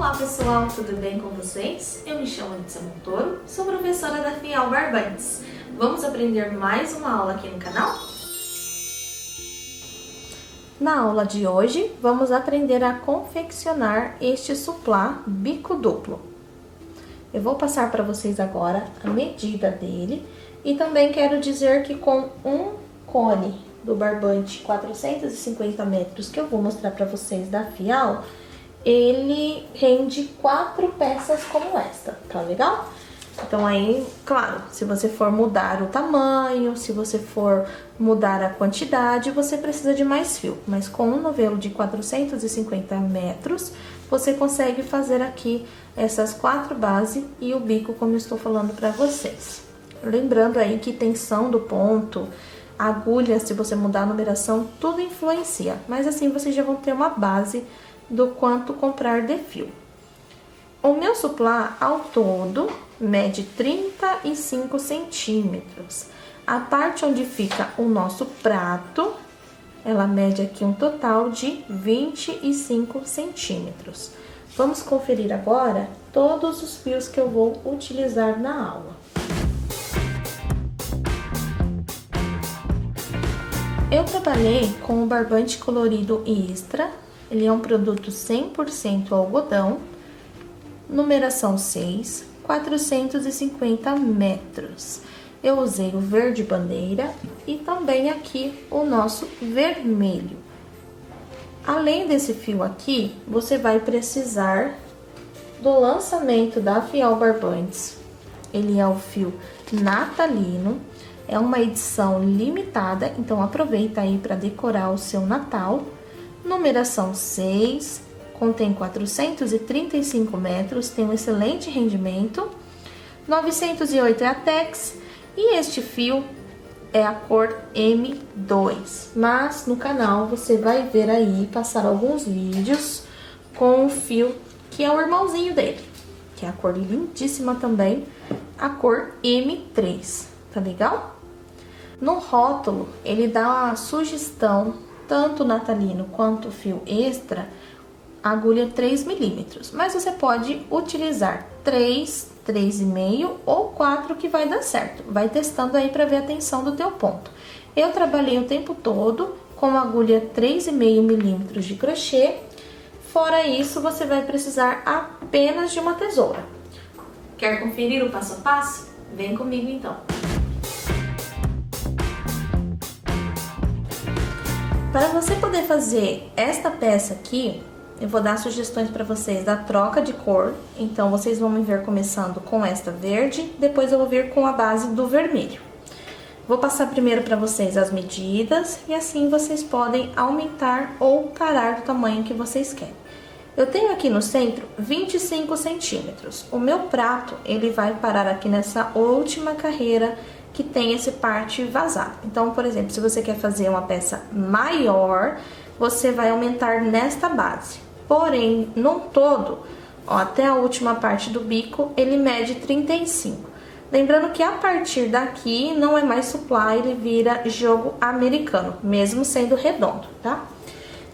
Olá pessoal, tudo bem com vocês? Eu me chamo Edson Montoro, sou professora da Fiel Barbantes. Vamos aprender mais uma aula aqui no canal? Na aula de hoje, vamos aprender a confeccionar este suplá bico duplo. Eu vou passar para vocês agora a medida dele e também quero dizer que com um cone do barbante 450 metros que eu vou mostrar para vocês da Fiel, ele rende 4 peças como esta, tá legal? Então aí, claro, se você for mudar o tamanho, se você for mudar a quantidade, você precisa de mais fio. Mas com um novelo de 450 metros, você consegue fazer aqui essas 4 bases e o bico, como eu estou falando para vocês. Lembrando aí que tensão do ponto, agulha, se você mudar a numeração, tudo influencia. Mas assim vocês já vão ter uma base do quanto comprar de fio. O meu suplá, ao todo, mede 35 centímetros. A parte onde fica o nosso prato, ela mede aqui um total de 25 centímetros. Vamos conferir agora todos os fios que eu vou utilizar na aula. Eu trabalhei com o barbante colorido Extra. Ele é um produto 100% algodão, numeração 6, 450 metros. Eu usei o verde bandeira e também aqui o nosso vermelho. Além desse fio aqui, você vai precisar do lançamento da Fiel Barbantes. Ele é o fio natalino, é uma edição limitada, então aproveita aí para decorar o seu Natal. Numeração 6, contém 435 metros, tem um excelente rendimento. 908 é a Tex e este fio é a cor M2. Mas no canal você vai ver aí, passar alguns vídeos com o fio que é o irmãozinho dele, que é a cor lindíssima também, a cor M3, tá legal? No rótulo, ele dá uma sugestão, tanto natalino quanto fio extra, agulha 3 milímetros. Mas você pode utilizar 3, 3,5 ou 4 que vai dar certo. Vai testando aí para ver a tensão do teu ponto. Eu trabalhei o tempo todo com agulha 3,5 milímetros de crochê. Fora isso, você vai precisar apenas de uma tesoura. Quer conferir o passo a passo? Vem comigo então. Para você poder fazer esta peça aqui, eu vou dar sugestões para vocês da troca de cor. Então, vocês vão me ver começando com esta verde, depois eu vou vir com a base do vermelho. Vou passar primeiro para vocês as medidas e assim vocês podem aumentar ou parar do tamanho que vocês querem. Eu tenho aqui no centro 25 centímetros. O meu prato, ele vai parar aqui nessa última carreira que tem esse parte vazado. Então, por exemplo, se você quer fazer uma peça maior, você vai aumentar nesta base. Porém, no todo, ó, até a última parte do bico, ele mede 35. Lembrando que a partir daqui não é mais suplá, ele vira jogo americano, mesmo sendo redondo, tá?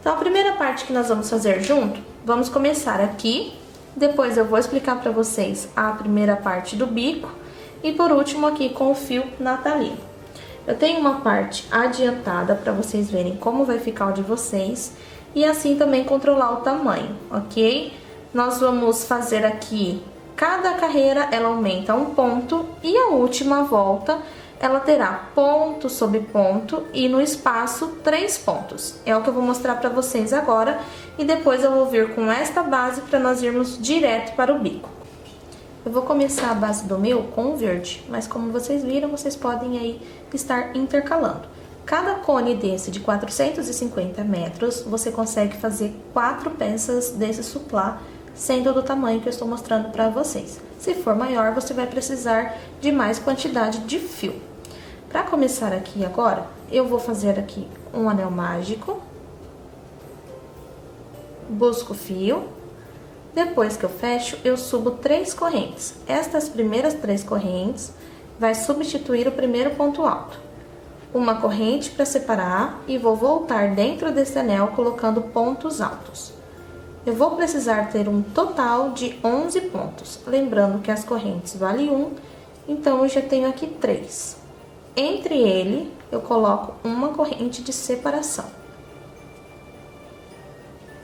Então, a primeira parte que nós vamos fazer junto, vamos começar aqui. Depois eu vou explicar para vocês a primeira parte do bico. E por último aqui com o fio natalino. Eu tenho uma parte adiantada para vocês verem como vai ficar o de vocês. E assim também controlar o tamanho, ok? Nós vamos fazer aqui, cada carreira ela aumenta um ponto. E a última volta, ela terá ponto sobre ponto e no espaço 3 pontos. É o que eu vou mostrar para vocês agora. E depois eu vou vir com esta base para nós irmos direto para o bico. Eu vou começar a base do meu com o verde, mas como vocês viram, vocês podem aí estar intercalando. Cada cone desse de 450 metros, você consegue fazer 4 peças desse suplá, sendo do tamanho que eu estou mostrando para vocês. Se for maior, você vai precisar de mais quantidade de fio. Para começar aqui agora, eu vou fazer aqui um anel mágico, busco o fio. Depois que eu fecho, eu subo 3 correntes. Estas primeiras 3 correntes vai substituir o primeiro ponto alto. Uma corrente para separar e vou voltar dentro desse anel colocando pontos altos. eu vou precisar ter um total de 11 pontos. Lembrando que as correntes valem 1, então eu já tenho aqui 3. Entre ele, eu coloco uma corrente de separação.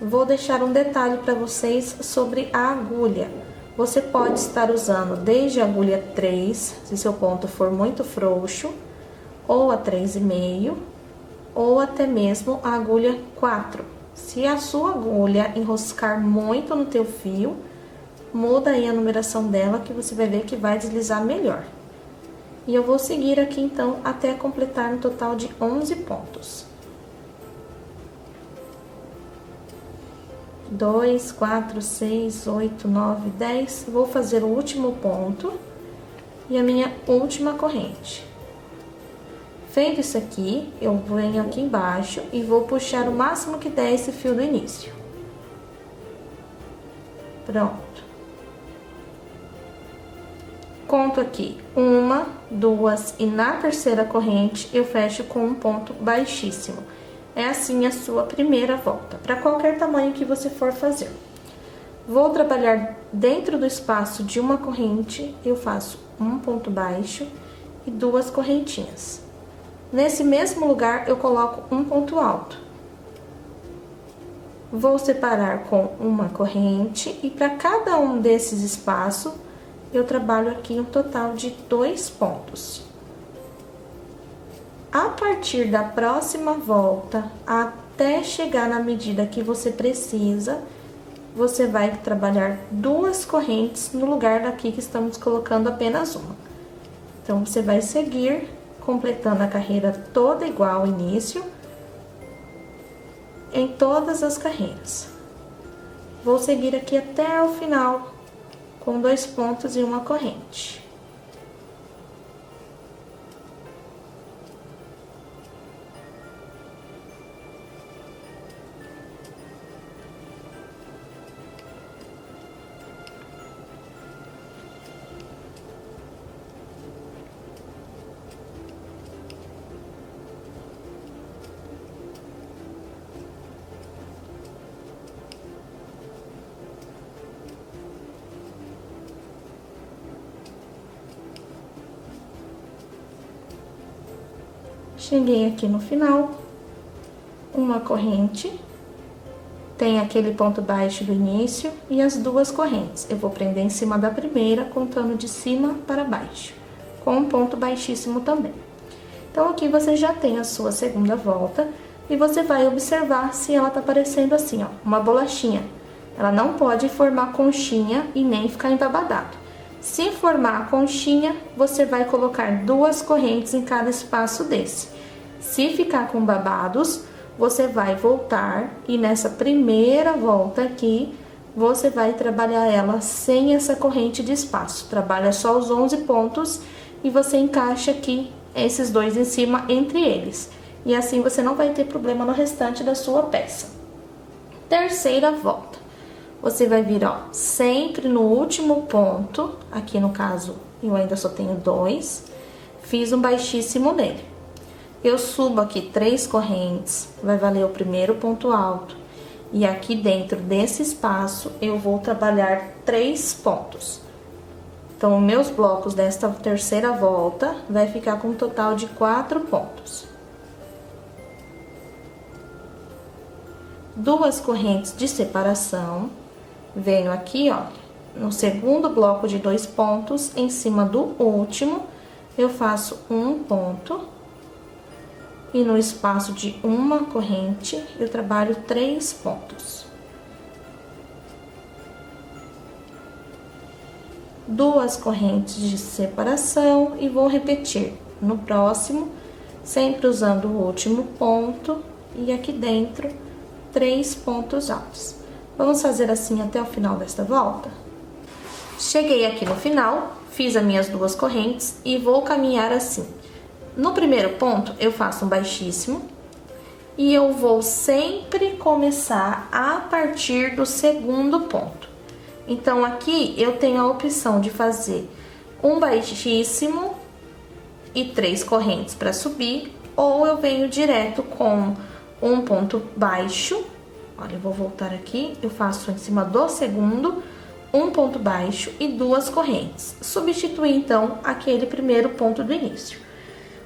Vou deixar um detalhe para vocês sobre a agulha. Você pode estar usando desde a agulha 3, se seu ponto for muito frouxo, ou a 3,5, ou até mesmo a agulha 4. Se a sua agulha enroscar muito no teu fio, muda aí a numeração dela que você vai ver que vai deslizar melhor. E eu vou seguir aqui então até completar um total de 11 pontos. 2, 4, 6, 8, 9, 10. Vou fazer o último ponto e a minha última corrente. Feito isso aqui, eu venho aqui embaixo e vou puxar o máximo que der esse fio do início. Pronto. Conto aqui 1, 2 e na terceira corrente eu fecho com um ponto baixíssimo. É assim a sua primeira volta, para qualquer tamanho que você for fazer. Vou trabalhar dentro do espaço de uma corrente, eu faço um ponto baixo e 2 correntinhas. Nesse mesmo lugar, eu coloco um ponto alto. Vou separar com uma corrente e para cada um desses espaços, eu trabalho aqui um total de 2 pontos. A partir da próxima volta, até chegar na medida que você precisa, você vai trabalhar 2 correntes no lugar daqui que estamos colocando apenas uma. Então, você vai seguir completando a carreira toda igual ao início, em todas as carreiras. Vou seguir aqui até o final, com 2 pontos e uma corrente. Cheguei aqui no final, uma corrente, tem aquele ponto baixo do início e as 2 correntes. Eu vou prender em cima da primeira, contando de cima para baixo, com um ponto baixíssimo também. Então, aqui você já tem a sua segunda volta e você vai observar se ela tá parecendo assim, ó, uma bolachinha. Ela não pode formar conchinha e nem ficar embabadado. Se formar a conchinha, você vai colocar 2 correntes em cada espaço desse. Se ficar com babados, você vai voltar e nessa primeira volta aqui, você vai trabalhar ela sem essa corrente de espaço. Trabalha só os 11 pontos e você encaixa aqui esses 2 em cima entre eles. E assim você não vai ter problema no restante da sua peça. Terceira volta. Você vai vir, ó, sempre no último ponto, aqui no caso eu ainda só tenho 2, fiz um baixíssimo nele. Eu subo aqui 3 correntes, vai valer o primeiro ponto alto. E aqui dentro desse espaço eu vou trabalhar 3 pontos. Então, meus blocos desta terceira volta vai ficar com um total de 4 pontos. 2 correntes de separação. Venho aqui, ó, no segundo bloco de 2 pontos, em cima do último, eu faço um ponto. E no espaço de uma corrente, eu trabalho 3 pontos. 2 correntes de separação e vou repetir no próximo, sempre usando o último ponto e aqui dentro 3 pontos altos. Vamos fazer assim até o final desta volta? Cheguei aqui no final, fiz as minhas 2 correntes e vou caminhar assim. No primeiro ponto, eu faço um baixíssimo e eu vou sempre começar a partir do segundo ponto. Então, aqui eu tenho a opção de fazer um baixíssimo e 3 correntes para subir, ou eu venho direto com um ponto baixo, Olha, eu vou voltar aqui, eu faço em cima do segundo, um ponto baixo e 2 correntes. Substituir, então, aquele primeiro ponto do início.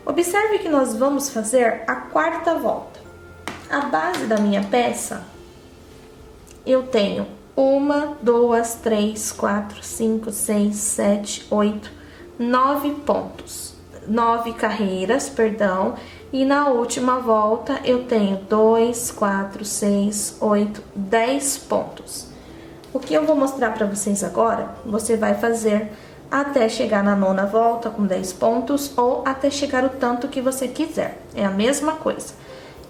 Observe que nós vamos fazer a 4ª volta. A base da minha peça, eu tenho 1, 2, 3, 4, 5, 6, 7, 8, 9 pontos. 9 carreiras, perdão. E na última volta, eu tenho 2, 4, 6, 8, 10 pontos. O que eu vou mostrar para vocês agora, você vai fazer até chegar na 9ª volta com 10 pontos ou até chegar o tanto que você quiser. É a mesma coisa.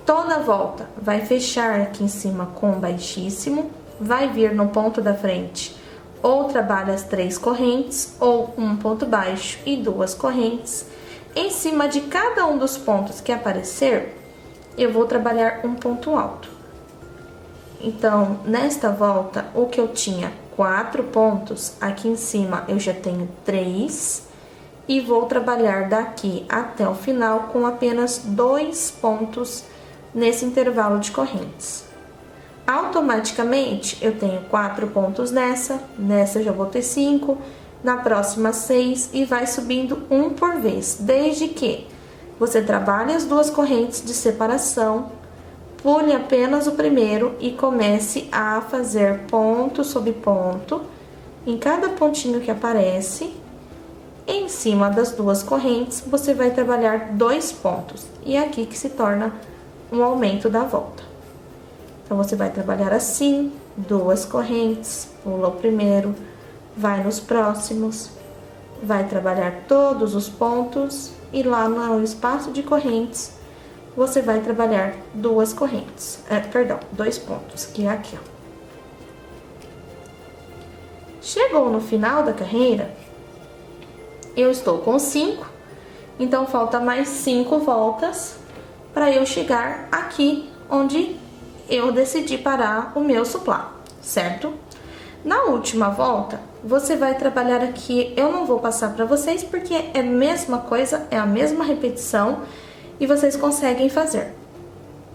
Toda volta vai fechar aqui em cima com baixíssimo, vai vir no ponto da frente, ou trabalha as 3 correntes, ou um ponto baixo e 2 correntes. Em cima de cada um dos pontos que aparecer, eu vou trabalhar um ponto alto. Então, nesta volta, o que eu tinha 4 pontos, aqui em cima eu já tenho 3, e vou trabalhar daqui até o final com apenas 2 pontos nesse intervalo de correntes. Automaticamente, eu tenho 4 pontos nessa eu já vou ter 5, na próxima 6 e vai subindo um por vez, desde que você trabalhe as 2 correntes de separação, pule apenas o primeiro e comece a fazer ponto sobre ponto em cada pontinho que aparece. Em cima das 2 correntes, você vai trabalhar 2 pontos, e é aqui que se torna um aumento da volta. Então, você vai trabalhar assim, 2 correntes, pula o primeiro, vai nos próximos, vai trabalhar todos os pontos e lá no espaço de correntes, você vai trabalhar 2 correntes, 2 pontos, que é aqui, ó. Chegou no final da carreira, eu estou com 5, então falta mais 5 voltas para eu chegar aqui onde eu decidi parar o meu suplá, certo? Na última volta, você vai trabalhar aqui, eu não vou passar para vocês porque é a mesma coisa, é a mesma repetição e vocês conseguem fazer.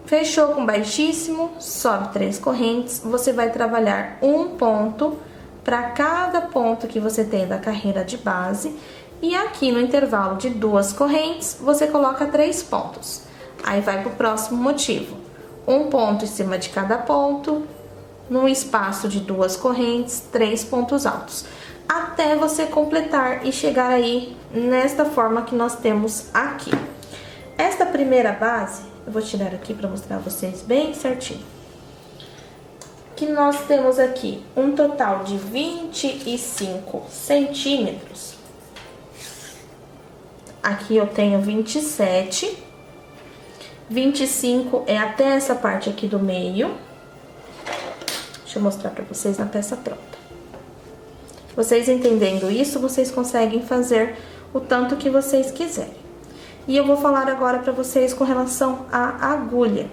Fechou com baixíssimo, sobe 3 correntes, você vai trabalhar um ponto para cada ponto que você tem da carreira de base e aqui no intervalo de 2 correntes, você coloca 3 pontos. Aí vai para o próximo motivo, um ponto em cima de cada ponto, num espaço de 2 correntes, 3 pontos altos, até você completar e chegar aí nesta forma que nós temos aqui. Esta primeira base, eu vou tirar aqui para mostrar a vocês bem certinho. Que nós temos aqui um total de 25 centímetros. Aqui eu tenho 27. 25 é até essa parte aqui do meio. Deixa eu mostrar pra vocês na peça pronta. Vocês entendendo isso, vocês conseguem fazer o tanto que vocês quiserem. E eu vou falar agora pra vocês com relação à agulha.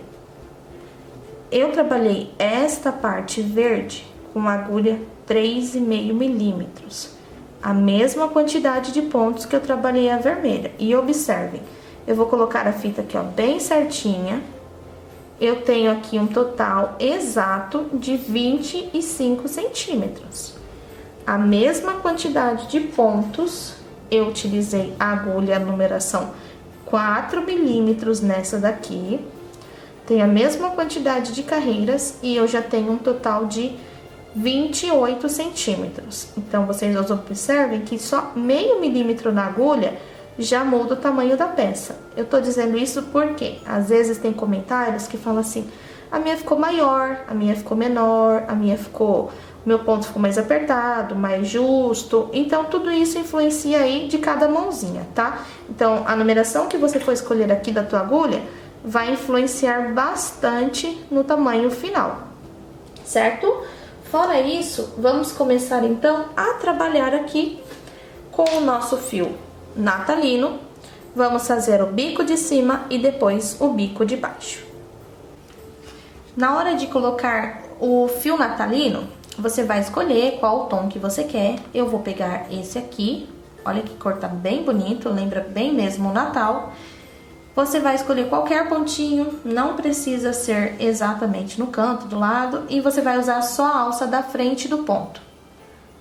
Eu trabalhei esta parte verde com agulha 3,5 milímetros. A mesma quantidade de pontos que eu trabalhei a vermelha. E observem, eu vou colocar a fita aqui, ó, bem certinha. Eu tenho aqui um total exato de 25 centímetros. A mesma quantidade de pontos, eu utilizei a agulha numeração 4 milímetros nessa daqui. Tem a mesma quantidade de carreiras e eu já tenho um total de 28 centímetros. Então, vocês observem que só meio milímetro na agulha já muda o tamanho da peça. Eu tô dizendo isso porque às vezes tem comentários que falam assim: a minha ficou maior, a minha ficou menor, a minha ficou, o meu ponto ficou mais apertado, mais justo. Então tudo isso influencia aí de cada mãozinha, tá? Então a numeração que você for escolher aqui da tua agulha vai influenciar bastante no tamanho final, certo? Fora isso, vamos começar então a trabalhar aqui com o nosso fio natalino. Vamos fazer o bico de cima e depois o bico de baixo. Na hora de colocar o fio natalino, você vai escolher qual o tom que você quer. Eu vou pegar esse aqui, olha que cor tá bem bonito, lembra bem mesmo o Natal. Você vai escolher qualquer pontinho, não precisa ser exatamente no canto, do lado, e você vai usar só a alça da frente do ponto.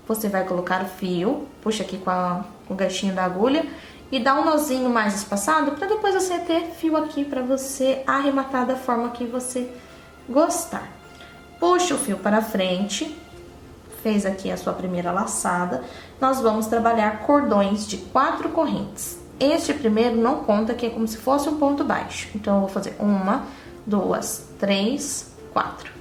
Você vai colocar o fio, puxa aqui com o ganchinho da agulha e dá um nozinho mais espaçado para depois você ter fio aqui para você arrematar da forma que você gostar. Puxa o fio para frente, fez aqui a sua primeira laçada. Nós vamos trabalhar cordões de 4 correntes. Este primeiro não conta, que é como se fosse um ponto baixo. Então, eu vou fazer 1, 2, 3, 4.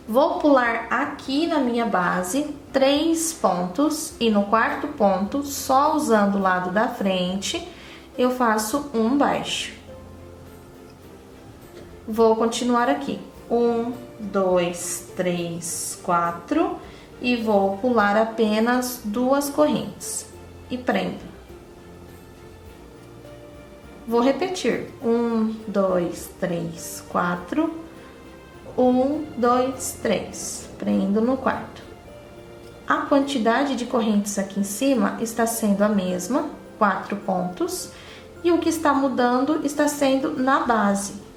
Vou pular aqui na minha base 3 pontos e no quarto ponto, só usando o lado da frente, eu faço um baixo. Vou continuar aqui. 1, 2, 3, 4 e vou pular apenas 2 correntes e prendo. Vou repetir. 1, 2, 3, 4. 1, 2, 3. Prendo no quarto. A quantidade de correntes aqui em cima está sendo a mesma, 4 pontos, e o que está mudando está sendo na base.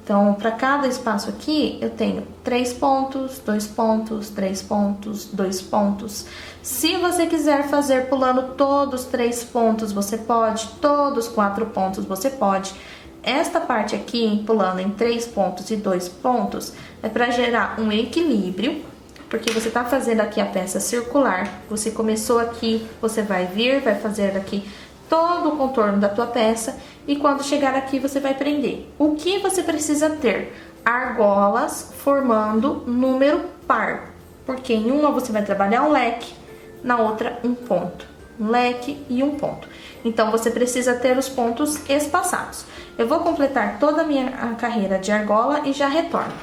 Então, para cada espaço aqui, eu tenho 3 pontos, 2 pontos, 3 pontos, 2 pontos. Se você quiser fazer pulando todos 3 pontos, você pode, todos 4 pontos, você pode. Esta parte aqui, pulando em 3 pontos e 2 pontos, é para gerar um equilíbrio, porque você tá fazendo aqui a peça circular. Você começou aqui, você vai vir, vai fazer aqui todo o contorno da tua peça, e quando chegar aqui você vai prender. O que você precisa ter? Argolas formando número par, porque em uma você vai trabalhar um leque, na outra um ponto. Um leque e um ponto. Então, você precisa ter os pontos espaçados. Eu vou completar toda a minha carreira de argola e já retorno.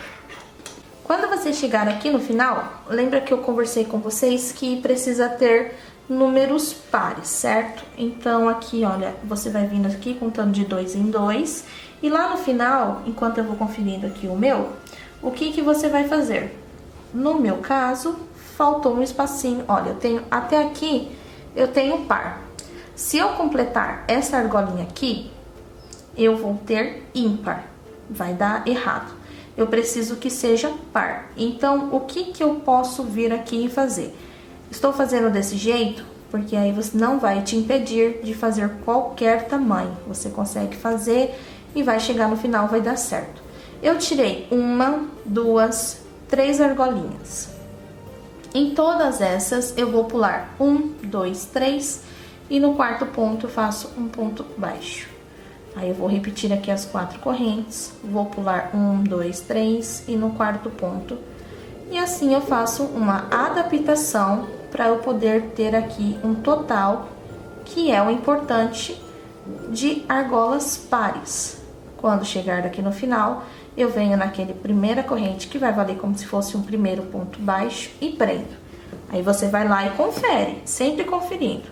Quando você chegar aqui no final, lembra que eu conversei com vocês que precisa ter números pares, certo? Então, aqui, olha, você vai vindo aqui contando de 2 em 2. E lá no final, enquanto eu vou conferindo aqui o meu, o que que você vai fazer? No meu caso, faltou um espacinho. Olha, eu tenho até aqui, eu tenho par. Se eu completar essa argolinha aqui, eu vou ter ímpar. Vai dar errado. Eu preciso que seja par. Então, o que que eu posso vir aqui e fazer? Estou fazendo desse jeito porque aí você não vai te impedir de fazer qualquer tamanho. Você consegue fazer e vai chegar no final, vai dar certo. Eu tirei 1, 2, 3 argolinhas. Em todas essas, eu vou pular 1, 2, 3 e no quarto ponto eu faço um ponto baixo. Aí eu vou repetir aqui as 4 correntes, vou pular 1, 2, 3 e no quarto ponto. E assim eu faço uma adaptação para eu poder ter aqui um total, que é o importante, de argolas pares. Quando chegar aqui no final, eu venho naquele primeira corrente, que vai valer como se fosse um primeiro ponto baixo, e prendo. Aí você vai lá e confere, sempre conferindo,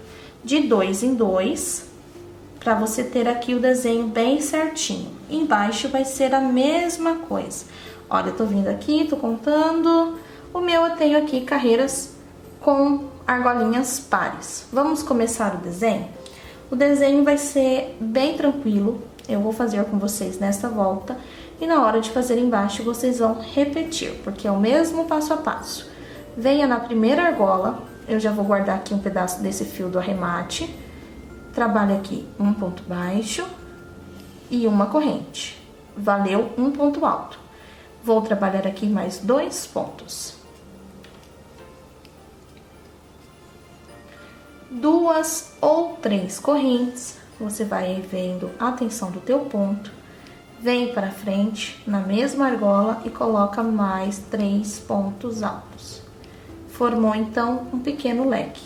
de 2 em 2, para você ter aqui o desenho bem certinho. Embaixo vai ser a mesma coisa. Olha, eu tô vindo aqui, tô contando. O meu eu tenho aqui carreiras com argolinhas pares. Vamos começar o desenho? O desenho vai ser bem tranquilo. Eu vou fazer com vocês nesta volta. E na hora de fazer embaixo, vocês vão repetir, porque é o mesmo passo a passo. Venha na primeira argola. Eu já vou guardar aqui um pedaço desse fio do arremate. Trabalhe aqui um ponto baixo e uma corrente. Valeu um ponto alto. Vou trabalhar aqui mais 2 pontos. 2 ou 3 correntes. Você vai vendo a tensão do teu ponto. Vem para frente na mesma argola e coloca mais 3 pontos altos. Formou, então, um pequeno leque.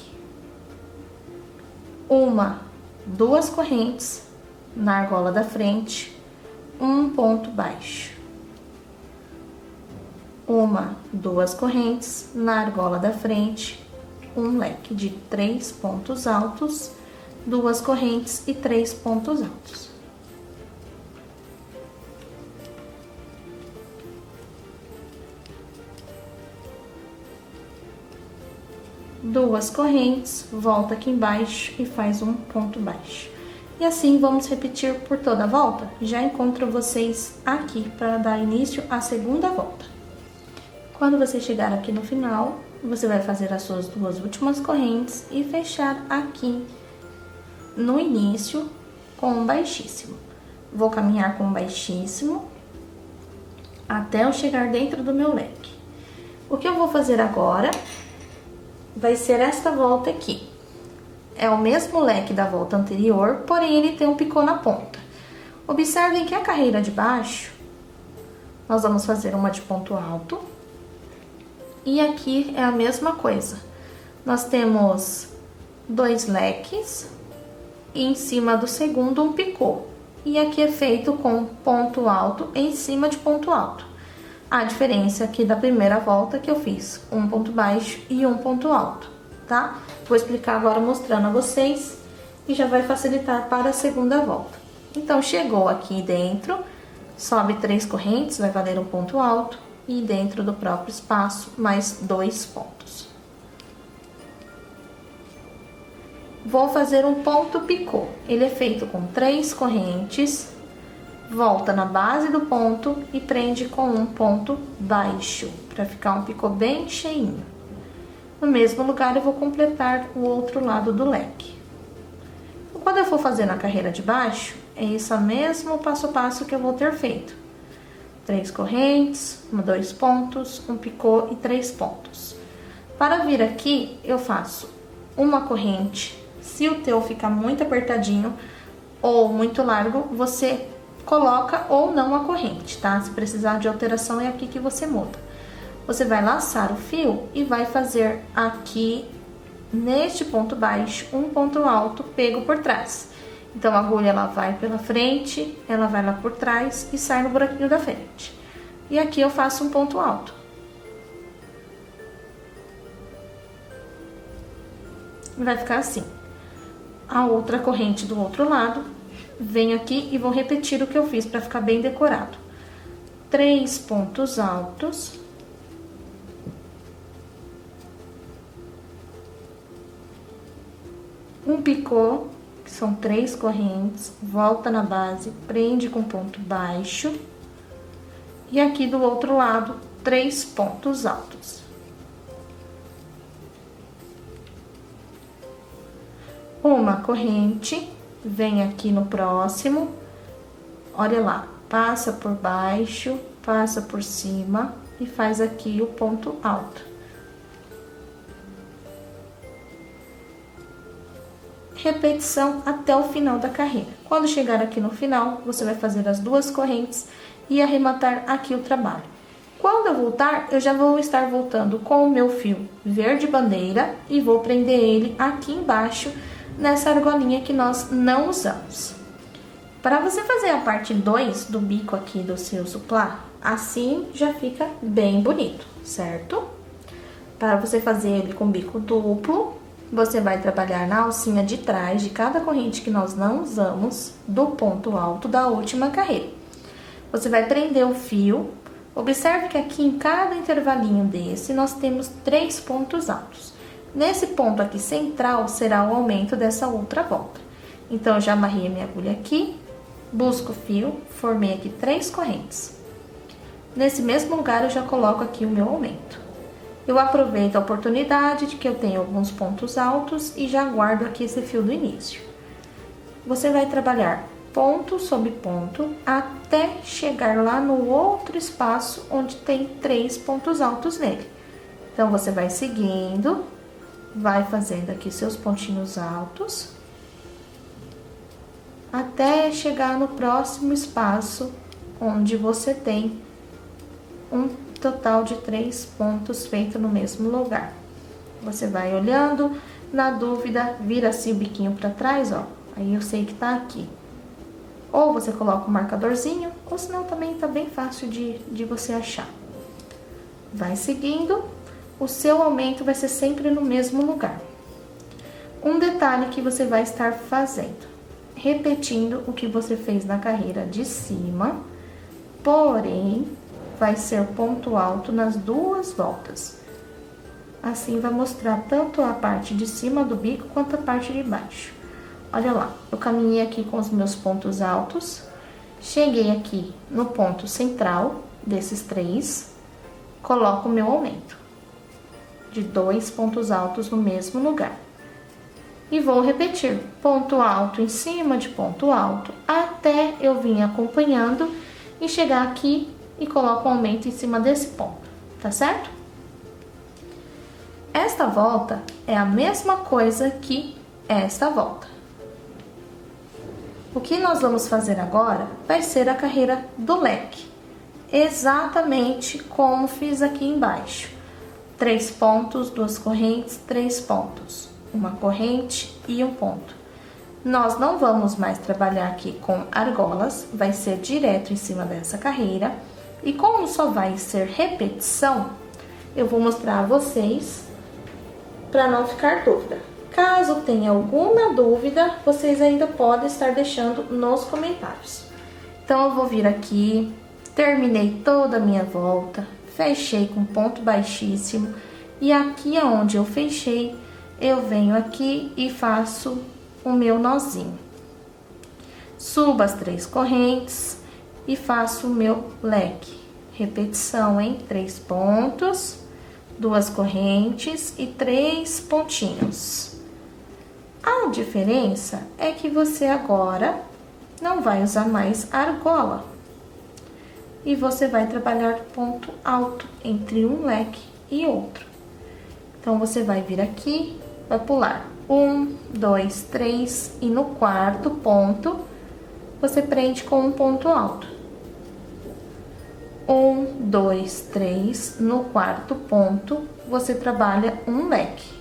1, 2 correntes na argola da frente, um ponto baixo. 1, 2 correntes na argola da frente, um leque de 3 pontos altos, 2 correntes e 3 pontos altos. Duas correntes, volta aqui embaixo e faz um ponto baixo. E assim vamos repetir por toda a volta. Já encontro vocês aqui para dar início à segunda volta. Quando você chegar aqui no final, você vai fazer as suas duas últimas correntes e fechar aqui no início com um baixíssimo. Vou caminhar com um baixíssimo até eu chegar dentro do meu leque. O que eu vou fazer agora vai ser esta volta aqui. É o mesmo leque da volta anterior, porém ele tem um picô na ponta. Observem que a carreira de baixo, nós vamos fazer uma de ponto alto. E aqui é a mesma coisa. Nós temos 2 leques e em cima do segundo um picô. E aqui é feito com ponto alto em cima de ponto alto. A diferença aqui da primeira volta que eu fiz um ponto baixo e um ponto alto, tá? Vou explicar agora mostrando a vocês e já vai facilitar para a segunda volta. Então, chegou aqui dentro, sobe 3 correntes, vai valer um ponto alto e dentro do próprio espaço mais 2 pontos. Vou fazer um ponto picô. Ele é feito com 3 correntes, volta na base do ponto e prende com um ponto baixo, para ficar um picô bem cheinho. No mesmo lugar, eu vou completar o outro lado do leque. Quando eu for fazer na carreira de baixo, é esse mesmo passo a passo que eu vou ter feito. 3 correntes, 2 pontos, um picô e 3 pontos. Para vir aqui, eu faço uma corrente. Se o teu ficar muito apertadinho ou muito largo, você coloca ou não a corrente, tá? Se precisar de alteração, é aqui que você muda. Você vai laçar o fio e vai fazer aqui, neste ponto baixo, um ponto alto pego por trás. Então, a agulha, ela vai pela frente, ela vai lá por trás e sai no buraquinho da frente. E aqui eu faço um ponto alto. Vai ficar assim. A outra corrente do outro lado, venho aqui e vou repetir o que eu fiz para ficar bem decorado. 3 pontos altos. Um picô, que são 3 correntes, volta na base, prende com ponto baixo. E aqui do outro lado, 3 pontos altos. Uma corrente, vem aqui no próximo, olha lá, passa por baixo, passa por cima e faz aqui o ponto alto. Repetição até o final da carreira. Quando chegar aqui no final, você vai fazer as 2 correntes e arrematar aqui o trabalho. Quando eu voltar, eu já vou estar voltando com o meu fio verde bandeira e vou prender ele aqui embaixo, nessa argolinha que nós não usamos. Para você fazer a parte 2 do bico aqui do seu suplá, assim já fica bem bonito, certo? Para você fazer ele com bico duplo, você vai trabalhar na alcinha de trás de cada corrente que nós não usamos, do ponto alto da última carreira. Você vai prender o fio. Observe que aqui em cada intervalinho desse, nós temos 3 pontos altos. Nesse ponto aqui central, será o aumento dessa outra volta. Então, eu já amarrei a minha agulha aqui, busco o fio, formei aqui 3 correntes. Nesse mesmo lugar, eu já coloco aqui o meu aumento. Eu aproveito a oportunidade de que eu tenho alguns pontos altos e já guardo aqui esse fio do início. Você vai trabalhar ponto sobre ponto até chegar lá no outro espaço onde tem 3 pontos altos nele. Então, você vai seguindo, vai fazendo aqui seus pontinhos altos até chegar no próximo espaço onde você tem um total de 3 pontos feito no mesmo lugar. Você vai olhando, na dúvida, vira assim o biquinho para trás, ó. Aí eu sei que tá aqui. Ou você coloca um marcadorzinho, ou senão também tá bem fácil de você achar. Vai seguindo, o seu aumento vai ser sempre no mesmo lugar. Um detalhe que você vai estar fazendo, repetindo o que você fez na carreira de cima, porém, vai ser ponto alto nas 2 voltas. Assim, vai mostrar tanto a parte de cima do bico quanto a parte de baixo. olha lá, eu caminhei aqui com os meus pontos altos, cheguei aqui no ponto central desses 3, coloco o meu aumento de 2 pontos altos no mesmo lugar. E vou repetir ponto alto em cima de ponto alto, até eu vir acompanhando e chegar aqui e coloco o aumento em cima desse ponto, tá certo? Esta volta é a mesma coisa que esta volta. O que nós vamos fazer agora vai ser a carreira do leque, exatamente como fiz aqui embaixo. 3 pontos, 2 correntes, 3 pontos, uma corrente e um ponto. Nós não vamos mais trabalhar aqui com argolas, vai ser direto em cima dessa carreira. E como só vai ser repetição, eu vou mostrar a vocês para não ficar dúvida. Caso tenha alguma dúvida, vocês ainda podem estar deixando nos comentários. Então, eu vou vir aqui, terminei toda a minha volta, fechei com ponto baixíssimo. E aqui aonde eu fechei, eu venho aqui e faço o meu nozinho. Subo as 3 correntes e faço o meu leque. Repetição em 3 pontos, 2 correntes e 3 pontinhos. A diferença é que você agora não vai usar mais argola. E você vai trabalhar ponto alto entre um leque e outro. Então, você vai vir aqui, vai pular 1, 2, 3 e no 4º ponto, você prende com um ponto alto. 1, 2, 3, no 4º ponto, você trabalha um leque.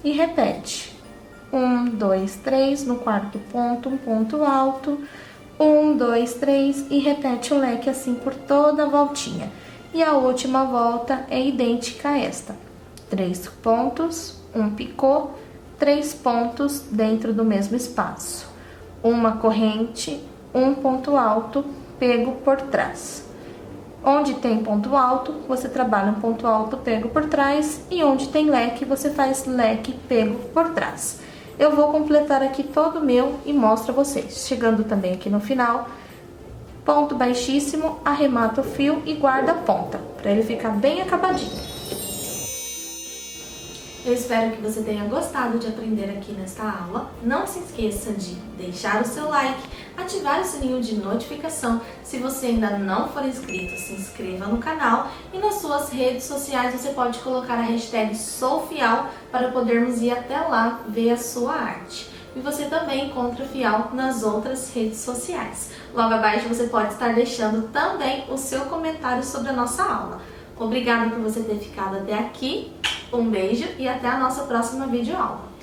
E repete. 1, 2, 3, no 4º ponto, um ponto alto. 1, 2, 3 e repete o leque assim por toda a voltinha. E a última volta é idêntica a esta. 3 pontos, um picô, 3 pontos dentro do mesmo espaço. Uma corrente, um ponto alto, pego por trás. Onde tem ponto alto, você trabalha um ponto alto, pego por trás. E onde tem leque, você faz leque, pego por trás. Eu vou completar aqui todo o meu e mostro a vocês. Chegando também aqui no final, ponto baixíssimo, arremata o fio e guarda a ponta, para ele ficar bem acabadinho. Eu espero que você tenha gostado de aprender aqui nesta aula. Não se esqueça de deixar o seu like, ativar o sininho de notificação. Se você ainda não for inscrito, se inscreva no canal. E nas suas redes sociais você pode colocar a hashtag SouFial para podermos ir até lá ver a sua arte. E você também encontra o Fial nas outras redes sociais. Logo abaixo você pode estar deixando também o seu comentário sobre a nossa aula. Obrigada por você ter ficado até aqui. Um beijo e até a nossa próxima videoaula.